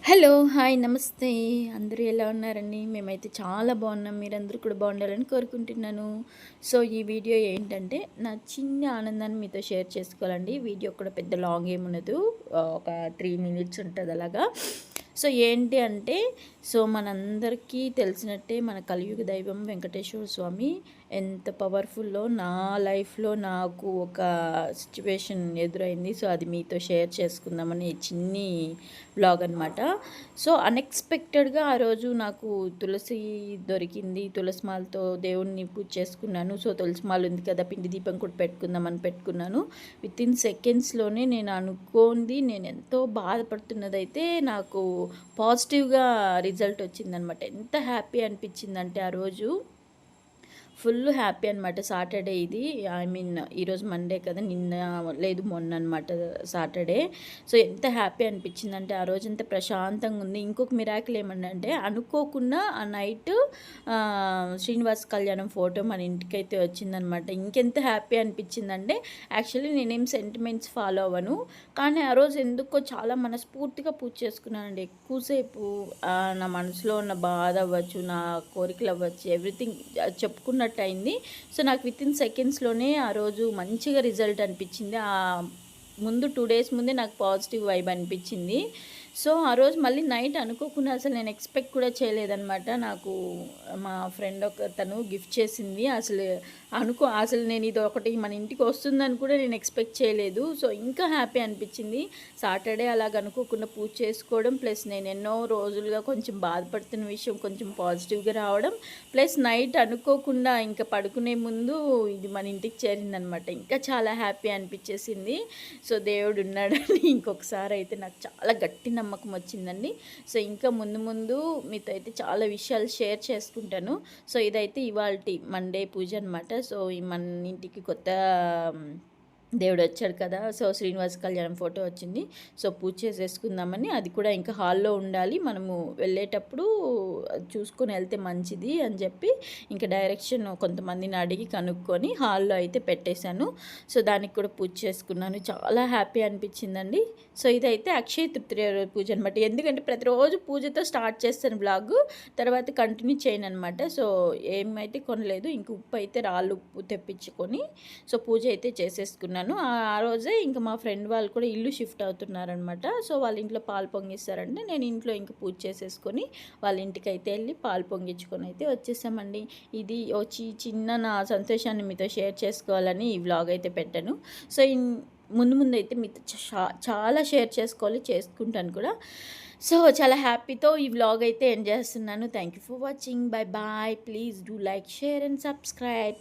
Hello! Hi! నమస్తే. అందరూ ఎలా ఉన్నారండి? మేమైతే చాలా బాగున్నాం. మీరందరూ కూడా బాగుండాలని కోరుకుంటున్నాను. సో, ఈ వీడియో ఏంటంటే, నా చిన్న ఆనందాన్ని మీతో షేర్ చేసుకోవాలండి. వీడియో కూడా పెద్ద లాంగ్ ఏముండదు. ఒక 3 మినిట్స్ ఉంటది అలాగా. సో, ఏంటి అంటే, మనందరికీ తెలిసినట్టే మన కలియుగ దైవం వెంకటేశ్వర స్వామి ఎంత పవర్‌ఫుల్లో నా లైఫ్‌లో నాకు ఒక సిట్యుయేషన్ ఎదురైంది. సో, అది మీతో షేర్ చేసుకుందామని చిన్ని వ్లాగ్ అనమాట. సో, అన్‌ఎక్స్‌పెక్టెడ్‌గా ఆ రోజు నాకు తులసి దొరికింది. తులసి మాలతో దేవుడిని పూజ చేసుకున్నాను. సో, తులసి మాల ఉంది కదా! పిండి దీపం కూడా పెట్టుకుందామని పెట్టుకున్నాను. వితిన్ సెకండ్స్‌లోనే నేను అనుకోనిది నేను ఎంతో బాధపడుతున్నదైతే నాకు పాజిటివ్‌గా రిజల్ట్ వచ్చిందనమాట. ఎంత హ్యాపీ అనిపించిందంటే ఆ రోజు ఫుల్ హ్యాపీ అనమాట. సాటర్డే ఇది. ఐ మీన్ ఈరోజు మండే కదా! నిన్న లేదు మొన్న అనమాట సాటర్డే. సో, ఎంత హ్యాపీ అనిపించిందంటే ఆ రోజంతా ప్రశాంతంగా ఉంది. ఇంకొక మిరాకిల్ ఏమన్నంటే అనుకోకుండా ఆ నైట్ శ్రీనివాస్ కళ్యాణం ఫోటో మన ఇంటికైతే వచ్చిందనమాట. ఇంకెంత హ్యాపీ అనిపించిందంటే యాక్చువల్లీ నేనేం సెంటిమెంట్స్ ఫాలో అవ్వను. కానీ ఆ రోజు ఎందుకో చాలా మనస్ఫూర్తిగా పూజ చేసుకున్నానండి. ఎక్కువసేపు నా మనసులో ఉన్న బాధ అవ్వచ్చు, నా కోరికలు అవ్వచ్చు, ఎవ్రీథింగ్ చెప్పుకున్నట్టు అయింది. సో, నాకు వితిన్ సెకండ్స్‌లోనే ఆ రోజు మంచిగా రిజల్ట్ అనిపించింది. ముందు 2 డేస్ ముందే నాకు పాజిటివ్ వైబ్ అనిపించింది. సో, ఆ రోజు మళ్ళీ నైట్ అనుకోకుండా అసలు నేను ఎక్స్‌పెక్ట్ కూడా చేయలేదనమాట. నాకు మా ఫ్రెండ్ ఒకతను గిఫ్ట్ చేసింది. అసలు నేను ఇది ఒకటి మన ఇంటికి వస్తుందని కూడా నేను ఎక్స్‌పెక్ట్ చేయలేదు. సో, ఇంకా హ్యాపీ అనిపించింది. సాటర్డే అలాగ అనుకోకుండా పూజ చేసుకోవడం, ప్లస్ నేను ఎన్నో రోజులుగా కొంచెం బాధపడుతున్న విషయం కొంచెం పాజిటివ్‌గా రావడం, ప్లస్ నైట్ అనుకోకుండా ఇంకా పడుకునే ముందు ఇది మన ఇంటికి చేరిందనమాట. ఇంకా చాలా హ్యాపీ అనిపించేసింది. సో, దేవుడు ఉన్నాడని ఇంకొకసారి అయితే నాకు చాలా గట్టి నమ్మకం వచ్చిందండి. సో, ఇంకా ముందు ముందు మీతో అయితే చాలా విషయాలు షేర్ చేసుకుంటాను. సో, ఇదైతే ఇవాల్టి మండే పూజ అనమాట. సో, ఈ మన ఇంటికి కొత్త దేవుడొచ్చాడు కదా! సో, శ్రీనివాస కళ్యాణం ఫోటో వచ్చింది. సో, పూజ చేసేసుకుందామని అది కూడా ఇంకా హాల్‌లో ఉండాలి. మనము వెళ్ళేటప్పుడు చూసుకొని వెళ్తే మంచిది అని చెప్పి ఇంకా డైరెక్షన్ కొంతమందిని అడిగి కనుక్కొని హాల్‌లో అయితే పెట్టేశాను. సో, దానికి కూడా పూజ చేసుకున్నాను. చాలా హ్యాపీ అనిపించిందండి. సో, ఇదైతే అక్షయ తృతీయ రోజు పూజ అనమాట. ఎందుకంటే ప్రతిరోజు పూజతో స్టార్ట్ చేస్తాను వ్లాగు. తర్వాత కంటిన్యూ చేయననమాట. సో, ఏమైతే కొనలేదు. ఇంక ఉప్పు అయితే రాళ్ళు ఉప్పు తెప్పించుకొని సో, పూజ అయితే చేసేసుకున్నాను. ఆ రోజే ఇంకా మా ఫ్రెండ్ వాళ్ళు కూడా ఇల్లు షిఫ్ట్ అవుతున్నారనమాట. సో, వాళ్ళ ఇంట్లో పాలు పొంగిస్తారంటే నేను ఇంట్లో ఇంక పూజ చేసేసుకొని వాళ్ళ ఇంటికైతే వెళ్ళి పాలు పొంగించుకొని అయితే వచ్చేసామండి. ఇది చిన్న నా సంతోషాన్ని మీతో షేర్ చేసుకోవాలని ఈ వ్లాగ్ అయితే పెట్టాను. సో, ముందు ముందైతే మీతో చాలా షేర్ చేసుకుంటాను కూడా. సో, చాలా హ్యాపీతో ఈ వ్లాగ్ అయితే ఎండ్ చేస్తున్నాను. Thank you for watching. Bye bye. Please do like, share and subscribe.